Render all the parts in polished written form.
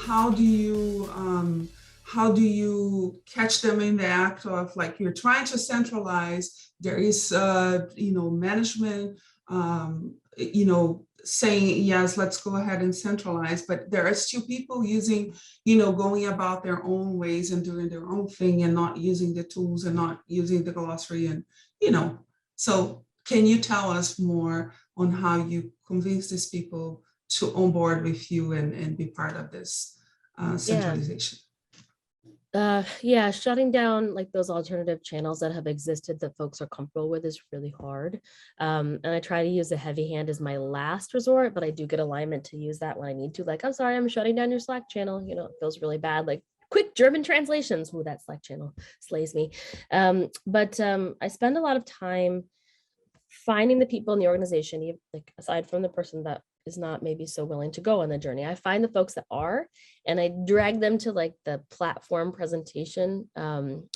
how do you catch them in the act of, like, you're trying to centralize, there is management saying yes, let's go ahead and centralize, but there are still people using, going about their own ways and doing their own thing and not using the tools and not using the glossary, and so can you tell us more on how you convince these people to onboard with you and be part of this Yeah. centralization? Yeah, shutting down like those alternative channels that have existed that folks are comfortable with is really hard. And I try to use the heavy hand as my last resort, but I do get alignment to use that when I need to. Like, I'm sorry, I'm shutting down your Slack channel. It feels really bad. Like, quick German translations. Ooh, that Slack channel slays me. But I spend a lot of time finding the people in the organization, like aside from the person that is not maybe so willing to go on the journey. I find the folks that are, and I drag them to like the platform presentation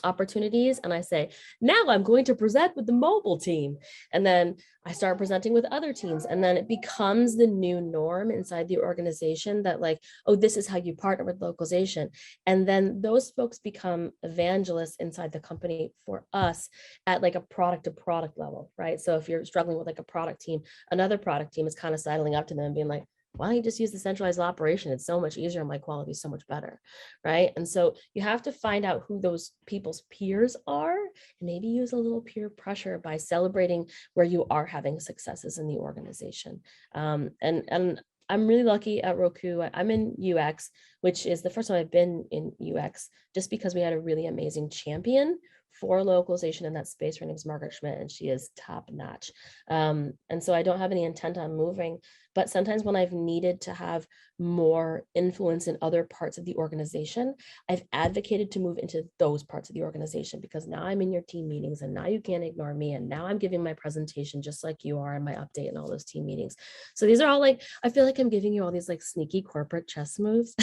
opportunities. And I say, now I'm going to present with the mobile team. And then I start presenting with other teams. And then it becomes the new norm inside the organization that like, oh, this is how you partner with localization. And then those folks become evangelists inside the company for us at like a product to product level, right? So if you're struggling with like a product team, another product team is kind of sidling up to them and being like, why don't you just use the centralized operation? It's so much easier and my quality is so much better, right? And so you have to find out who those people's peers are and maybe use a little peer pressure by celebrating where you are having successes in the organization. And I'm really lucky at Roku. I'm in UX, which is the first time I've been in UX, just because we had a really amazing champion for localization in that space. Her name is Margaret Schmidt, and she is top notch. And so I don't have any intent on moving, but sometimes when I've needed to have more influence in other parts of the organization, I've advocated to move into those parts of the organization, because now I'm in your team meetings and now you can't ignore me. And now I'm giving my presentation just like you are in my update and all those team meetings. So these are all like, I feel like I'm giving you all these like sneaky corporate chess moves.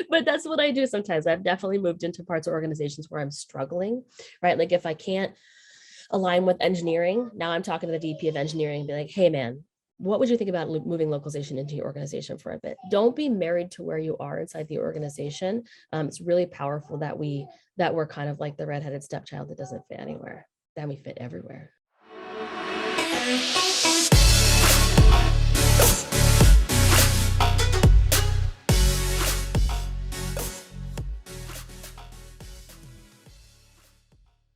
But that's what I do sometimes. I've definitely moved into parts of organizations where I'm struggling, right? Like if I can't align with engineering, now I'm talking to the VP of engineering and be like, hey man, what would you think about moving localization into your organization for a bit? Don't be married to where you are inside the organization. It's really powerful that we're kind of like the redheaded stepchild that doesn't fit anywhere. Then we fit everywhere.